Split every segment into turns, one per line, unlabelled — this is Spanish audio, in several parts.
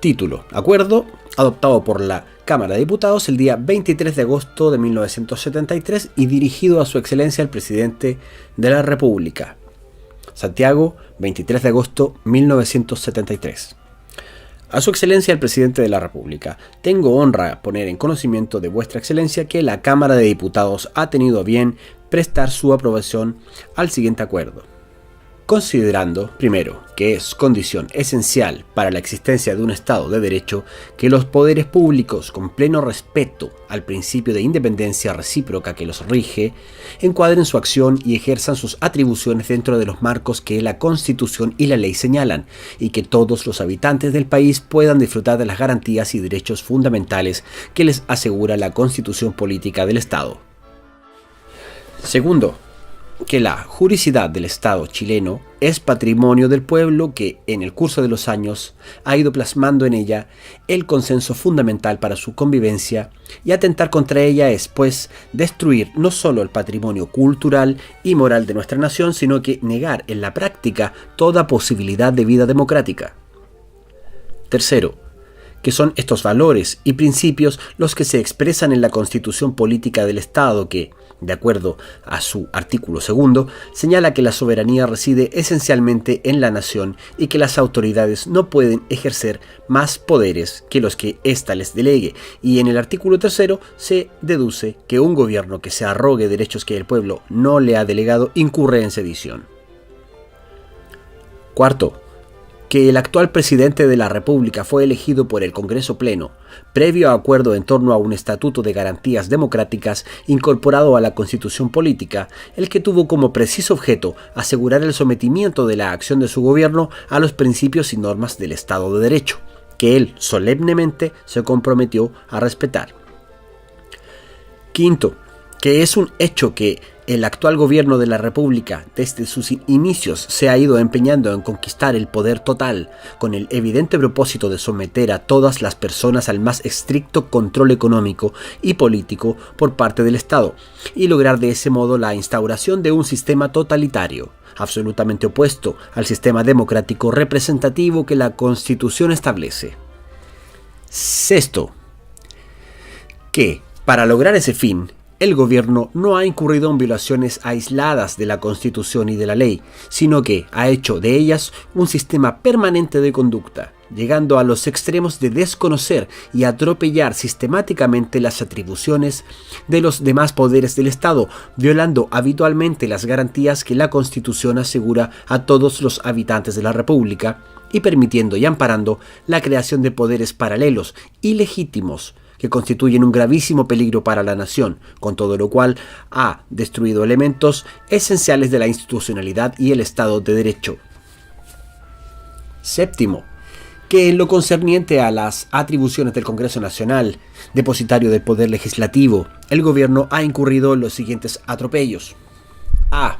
Título: Acuerdo adoptado por la Cámara de Diputados el día 23 de agosto de 1973 y dirigido a su excelencia el presidente de la República. Santiago, 23 de agosto 1973. A su excelencia el presidente de la República, tengo honra poner en conocimiento de vuestra excelencia que la Cámara de Diputados ha tenido a bien prestar su aprobación al siguiente acuerdo. Considerando, primero, que es condición esencial para la existencia de un Estado de Derecho que los poderes públicos, con pleno respeto al principio de independencia recíproca que los rige, encuadren su acción y ejerzan sus atribuciones dentro de los marcos que la Constitución y la ley señalan, y que todos los habitantes del país puedan disfrutar de las garantías y derechos fundamentales que les asegura la Constitución política del Estado. Segundo, que la juricidad del Estado chileno es patrimonio del pueblo que, en el curso de los años, ha ido plasmando en ella el consenso fundamental para su convivencia, y atentar contra ella es, pues, destruir no solo el patrimonio cultural y moral de nuestra nación, sino que negar en la práctica toda posibilidad de vida democrática. Tercero, que son estos valores y principios los que se expresan en la Constitución Política del Estado que, de acuerdo a su artículo 2, señala que la soberanía reside esencialmente en la nación y que las autoridades no pueden ejercer más poderes que los que ésta les delegue, y en el artículo 3 se deduce que un gobierno que se arrogue derechos que el pueblo no le ha delegado incurre en sedición. Cuarto, que el actual presidente de la República fue elegido por el Congreso Pleno, previo acuerdo en torno a un estatuto de garantías democráticas incorporado a la Constitución Política, el que tuvo como preciso objeto asegurar el sometimiento de la acción de su gobierno a los principios y normas del Estado de Derecho, que él solemnemente se comprometió a respetar. Quinto, que es un hecho que el actual gobierno de la República, desde sus inicios, se ha ido empeñando en conquistar el poder total, con el evidente propósito de someter a todas las personas al más estricto control económico y político por parte del Estado, y lograr de ese modo la instauración de un sistema totalitario, absolutamente opuesto al sistema democrático representativo que la Constitución establece. Sexto, que, para lograr ese fin, el gobierno no ha incurrido en violaciones aisladas de la Constitución y de la ley, sino que ha hecho de ellas un sistema permanente de conducta, llegando a los extremos de desconocer y atropellar sistemáticamente las atribuciones de los demás poderes del Estado, violando habitualmente las garantías que la Constitución asegura a todos los habitantes de la República, y permitiendo y amparando la creación de poderes paralelos, ilegítimos, que constituyen un gravísimo peligro para la nación, con todo lo cual ha destruido elementos esenciales de la institucionalidad y el Estado de Derecho. Séptimo, que en lo concerniente a las atribuciones del Congreso Nacional, depositario del Poder Legislativo, el gobierno ha incurrido en los siguientes atropellos. A.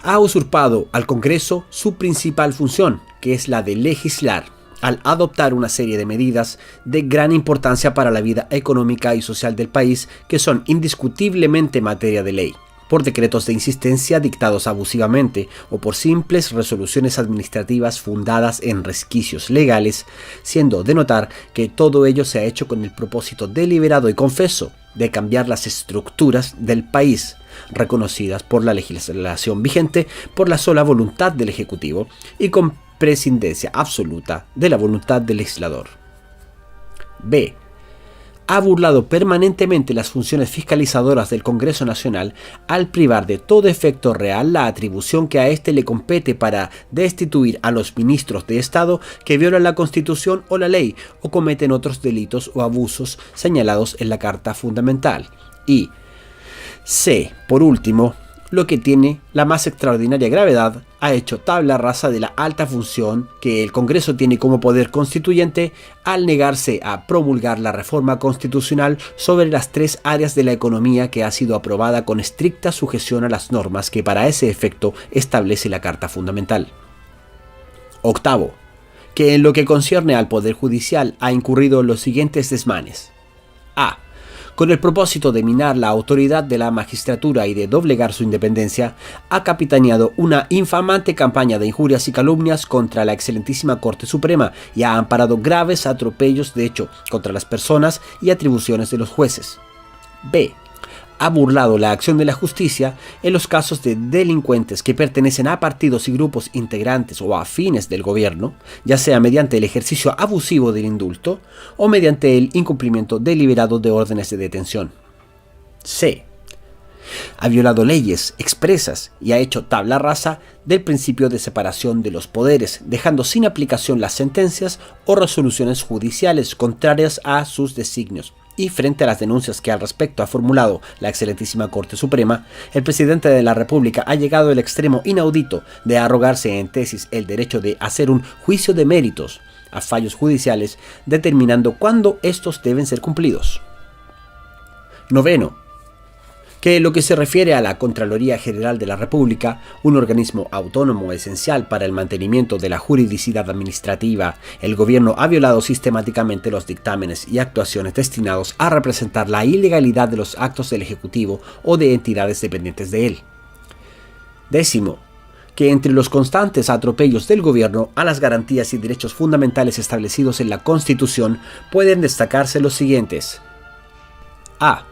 Ha usurpado al Congreso su principal función, que es la de legislar, al adoptar una serie de medidas de gran importancia para la vida económica y social del país, que son indiscutiblemente materia de ley, por decretos de insistencia dictados abusivamente o por simples resoluciones administrativas fundadas en resquicios legales, siendo de notar que todo ello se ha hecho con el propósito deliberado y confeso de cambiar las estructuras del país, reconocidas por la legislación vigente por la sola voluntad del Ejecutivo y con prescindencia absoluta de la voluntad del legislador. B. Ha burlado permanentemente las funciones fiscalizadoras del Congreso Nacional al privar de todo efecto real la atribución que a éste le compete para destituir a los ministros de Estado que violan la Constitución o la ley o cometen otros delitos o abusos señalados en la Carta Fundamental. Y C. Por último, lo que tiene la más extraordinaria gravedad, ha hecho tabla rasa de la alta función que el Congreso tiene como poder constituyente al negarse a promulgar la reforma constitucional sobre las 3 áreas de la economía que ha sido aprobada con estricta sujeción a las normas que para ese efecto establece la Carta Fundamental. Octavo, que en lo que concierne al Poder Judicial ha incurrido en los siguientes desmanes. A. con el propósito de minar la autoridad de la magistratura y de doblegar su independencia, ha capitaneado una infamante campaña de injurias y calumnias contra la excelentísima Corte Suprema y ha amparado graves atropellos de hecho contra las personas y atribuciones de los jueces. B. Ha burlado la acción de la justicia en los casos de delincuentes que pertenecen a partidos y grupos integrantes o afines del gobierno, ya sea mediante el ejercicio abusivo del indulto o mediante el incumplimiento deliberado de órdenes de detención. C. Ha violado leyes expresas y ha hecho tabla rasa del principio de separación de los poderes, dejando sin aplicación las sentencias o resoluciones judiciales contrarias a sus designios. Y frente a las denuncias que al respecto ha formulado la excelentísima Corte Suprema, el presidente de la República ha llegado al extremo inaudito de arrogarse en tesis el derecho de hacer un juicio de méritos a fallos judiciales, determinando cuándo estos deben ser cumplidos. Noveno, que en lo que se refiere a la Contraloría General de la República, un organismo autónomo esencial para el mantenimiento de la juridicidad administrativa, el gobierno ha violado sistemáticamente los dictámenes y actuaciones destinados a representar la ilegalidad de los actos del Ejecutivo o de entidades dependientes de él. Décimo, que entre los constantes atropellos del gobierno a las garantías y derechos fundamentales establecidos en la Constitución pueden destacarse los siguientes. A.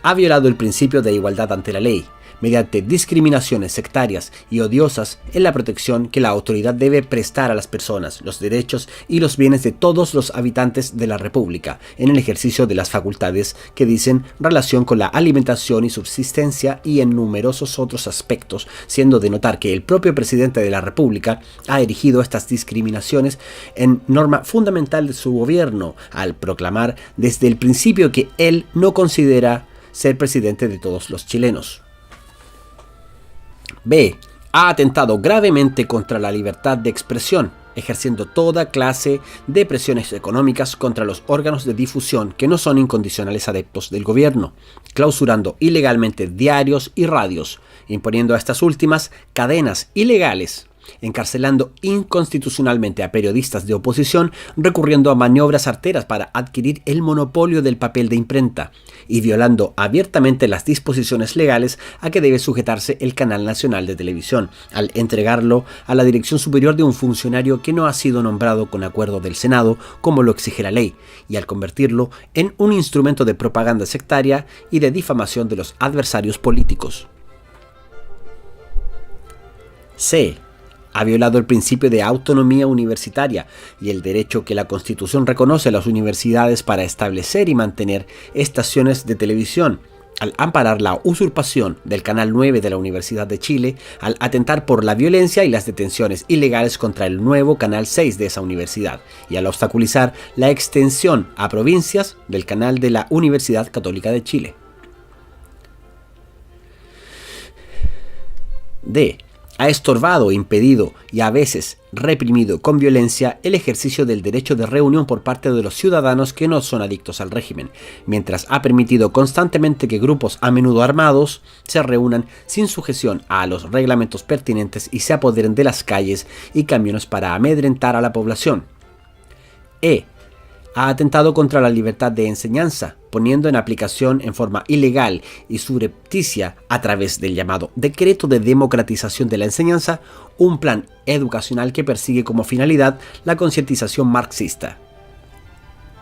Ha violado el principio de igualdad ante la ley, mediante discriminaciones sectarias y odiosas en la protección que la autoridad debe prestar a las personas, los derechos y los bienes de todos los habitantes de la República, en el ejercicio de las facultades que dicen relación con la alimentación y subsistencia y en numerosos otros aspectos, siendo de notar que el propio presidente de la República ha erigido estas discriminaciones en norma fundamental de su gobierno, al proclamar desde el principio que él no considera ser presidente de todos los chilenos. B. Ha atentado gravemente contra la libertad de expresión, ejerciendo toda clase de presiones económicas contra los órganos de difusión que no son incondicionales adeptos del gobierno, clausurando ilegalmente diarios y radios, imponiendo a estas últimas cadenas ilegales, encarcelando inconstitucionalmente a periodistas de oposición, recurriendo a maniobras arteras para adquirir el monopolio del papel de imprenta y violando abiertamente las disposiciones legales a que debe sujetarse el Canal Nacional de Televisión, al entregarlo a la dirección superior de un funcionario que no ha sido nombrado con acuerdo del Senado, como lo exige la ley, y al convertirlo en un instrumento de propaganda sectaria y de difamación de los adversarios políticos. C. Ha violado el principio de autonomía universitaria y el derecho que la Constitución reconoce a las universidades para establecer y mantener estaciones de televisión, al amparar la usurpación del Canal 9 de la Universidad de Chile, al atentar por la violencia y las detenciones ilegales contra el nuevo Canal 6 de esa universidad, y al obstaculizar la extensión a provincias del canal de la Universidad Católica de Chile. D. Ha estorbado, impedido y a veces reprimido con violencia el ejercicio del derecho de reunión por parte de los ciudadanos que no son adictos al régimen, mientras ha permitido constantemente que grupos a menudo armados se reúnan sin sujeción a los reglamentos pertinentes y se apoderen de las calles y camiones para amedrentar a la población. E. Ha atentado contra la libertad de enseñanza, poniendo en aplicación en forma ilegal y subrepticia a través del llamado Decreto de Democratización de la Enseñanza, un plan educacional que persigue como finalidad la concientización marxista.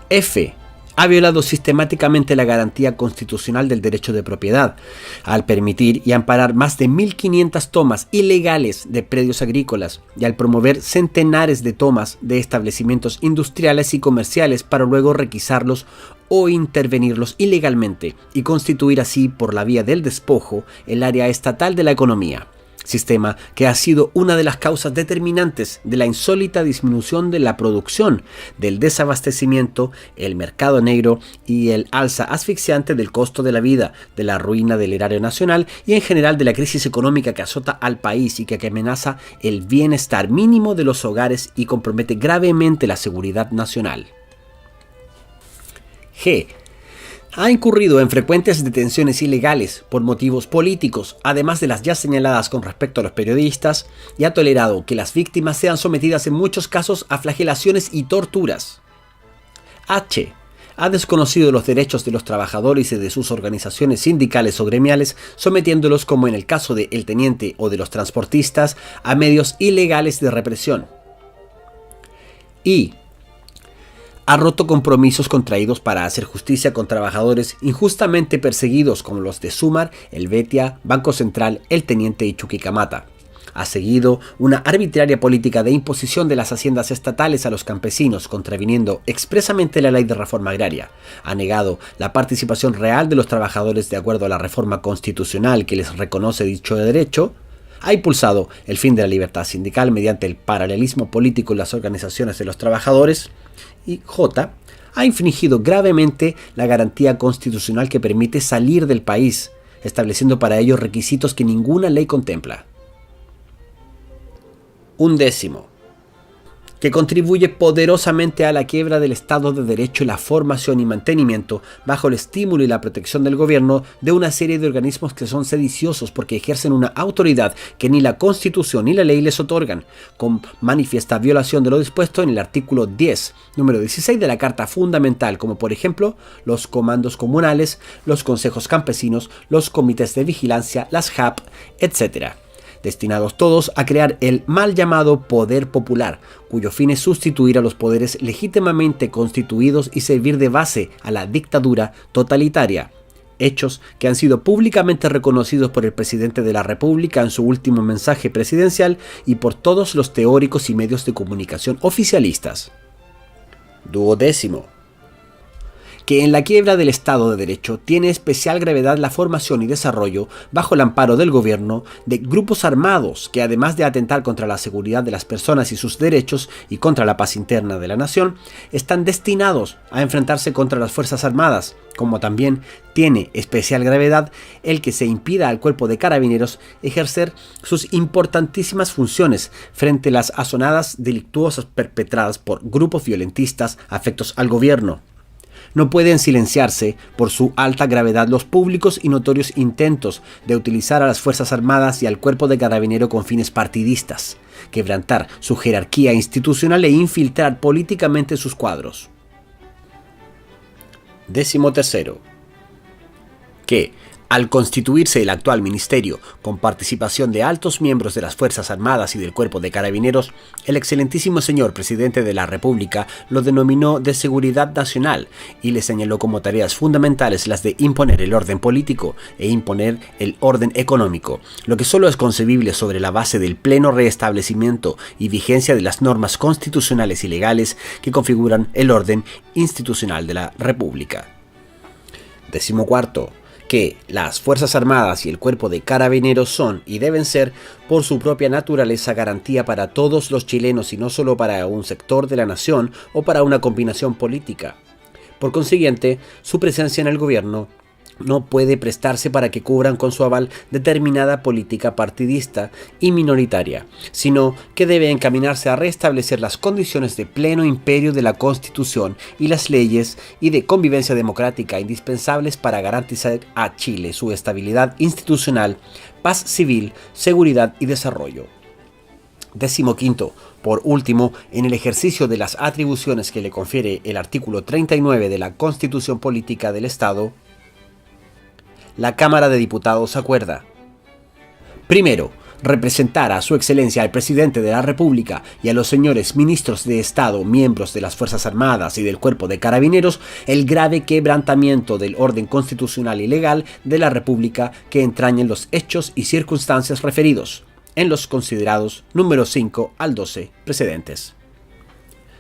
F. Ha violado sistemáticamente la garantía constitucional del derecho de propiedad, al permitir y amparar más de 1.500 tomas ilegales de predios agrícolas y al promover centenares de tomas de establecimientos industriales y comerciales para luego requisarlos o intervenirlos ilegalmente y constituir así por la vía del despojo el área estatal de la economía. Sistema que ha sido una de las causas determinantes de la insólita disminución de la producción, del desabastecimiento, el mercado negro y el alza asfixiante del costo de la vida, de la ruina del erario nacional y en general de la crisis económica que azota al país y que amenaza el bienestar mínimo de los hogares y compromete gravemente la seguridad nacional. G. Ha incurrido en frecuentes detenciones ilegales por motivos políticos, además de las ya señaladas con respecto a los periodistas, y ha tolerado que las víctimas sean sometidas en muchos casos a flagelaciones y torturas. H. ha desconocido los derechos de los trabajadores y de sus organizaciones sindicales o gremiales, sometiéndolos, como en el caso de El Teniente o de los transportistas, a medios ilegales de represión. Y ha roto compromisos contraídos para hacer justicia con trabajadores injustamente perseguidos como los de Sumar, Helvetia, Banco Central, El Teniente y Chuquicamata. Ha seguido una arbitraria política de imposición de las haciendas estatales a los campesinos, contraviniendo expresamente la ley de reforma agraria. Ha negado la participación real de los trabajadores de acuerdo a la reforma constitucional que les reconoce dicho derecho. Ha impulsado el fin de la libertad sindical mediante el paralelismo político en las organizaciones de los trabajadores. Y J. Ha infringido gravemente la garantía constitucional que permite salir del país, estableciendo para ello requisitos que ninguna ley contempla. 11. Que contribuye poderosamente a la quiebra del Estado de Derecho y la formación y mantenimiento, bajo el estímulo y la protección del gobierno, de una serie de organismos que son sediciosos porque ejercen una autoridad que ni la Constitución ni la ley les otorgan, con manifiesta violación de lo dispuesto en el artículo 10, número 16 de la Carta Fundamental, como por ejemplo los comandos comunales, los consejos campesinos, los comités de vigilancia, las JAP, etc., destinados todos a crear el mal llamado poder popular, cuyo fin es sustituir a los poderes legítimamente constituidos y servir de base a la dictadura totalitaria. Hechos que han sido públicamente reconocidos por el presidente de la República en su último mensaje presidencial y por todos los teóricos y medios de comunicación oficialistas. 12. Que en la quiebra del Estado de Derecho tiene especial gravedad la formación y desarrollo, bajo el amparo del gobierno, de grupos armados que, además de atentar contra la seguridad de las personas y sus derechos y contra la paz interna de la nación, están destinados a enfrentarse contra las Fuerzas Armadas, como también tiene especial gravedad el que se impida al Cuerpo de Carabineros ejercer sus importantísimas funciones frente a las azonadas delictuosas perpetradas por grupos violentistas afectos al gobierno. No pueden silenciarse por su alta gravedad los públicos y notorios intentos de utilizar a las Fuerzas Armadas y al Cuerpo de Carabineros con fines partidistas, quebrantar su jerarquía institucional e infiltrar políticamente sus cuadros. 13. Que, al constituirse el actual ministerio con participación de altos miembros de las Fuerzas Armadas y del Cuerpo de Carabineros, el excelentísimo señor presidente de la República lo denominó de seguridad nacional y le señaló como tareas fundamentales las de imponer el orden político e imponer el orden económico, lo que solo es concebible sobre la base del pleno restablecimiento y vigencia de las normas constitucionales y legales que configuran el orden institucional de la República. 14. Que las Fuerzas Armadas y el Cuerpo de Carabineros son y deben ser, por su propia naturaleza, garantía para todos los chilenos y no solo para un sector de la nación o para una combinación política. Por consiguiente, su presencia en el gobierno no puede prestarse para que cubran con su aval determinada política partidista y minoritaria, sino que debe encaminarse a restablecer las condiciones de pleno imperio de la Constitución y las leyes y de convivencia democrática indispensables para garantizar a Chile su estabilidad institucional, paz civil, seguridad y desarrollo. 15. Por último, en el ejercicio de las atribuciones que le confiere el artículo 39 de la Constitución Política del Estado, la Cámara de Diputados acuerda: primero, representar a su excelencia al presidente de la República y a los señores ministros de Estado, miembros de las Fuerzas Armadas y del Cuerpo de Carabineros, el grave quebrantamiento del orden constitucional y legal de la República que entrañan los hechos y circunstancias referidos en los considerados número 5 al 12 precedentes.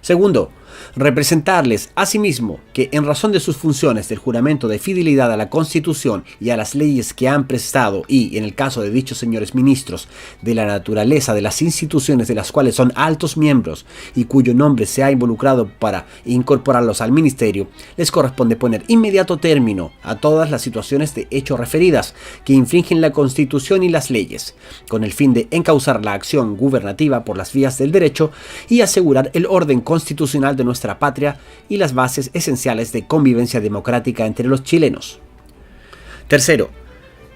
Segundo, representarles asimismo que, en razón de sus funciones del juramento de fidelidad a la Constitución y a las leyes que han prestado y, en el caso de dichos señores ministros, de la naturaleza de las instituciones de las cuales son altos miembros y cuyo nombre se ha involucrado para incorporarlos al ministerio, les corresponde poner inmediato término a todas las situaciones de hecho referidas que infringen la Constitución y las leyes, con el fin de encauzar la acción gubernativa por las vías del derecho y asegurar el orden constitucional de nuestra patria y las bases esenciales de convivencia democrática entre los chilenos. Tercero,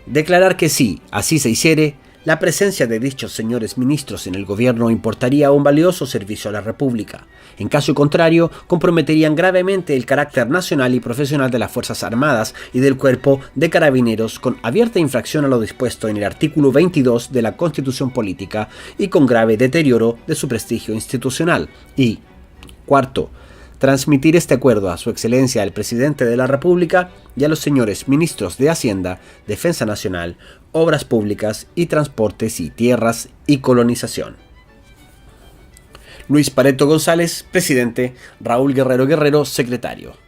declarar que si así se hiciere, La presencia de dichos señores ministros en el gobierno importaría un valioso servicio a la República. En caso contrario, comprometerían gravemente el carácter nacional y profesional de las Fuerzas Armadas y del Cuerpo de Carabineros, con abierta infracción a lo dispuesto en el artículo 22 de la Constitución Política y con grave deterioro de su prestigio institucional. Y, cuarto, transmitir este acuerdo a su excelencia el presidente de la República y a los señores ministros de Hacienda, Defensa Nacional, Obras Públicas y Transportes y Tierras y Colonización. Luis Pareto González, presidente. Raúl Guerrero Guerrero, secretario.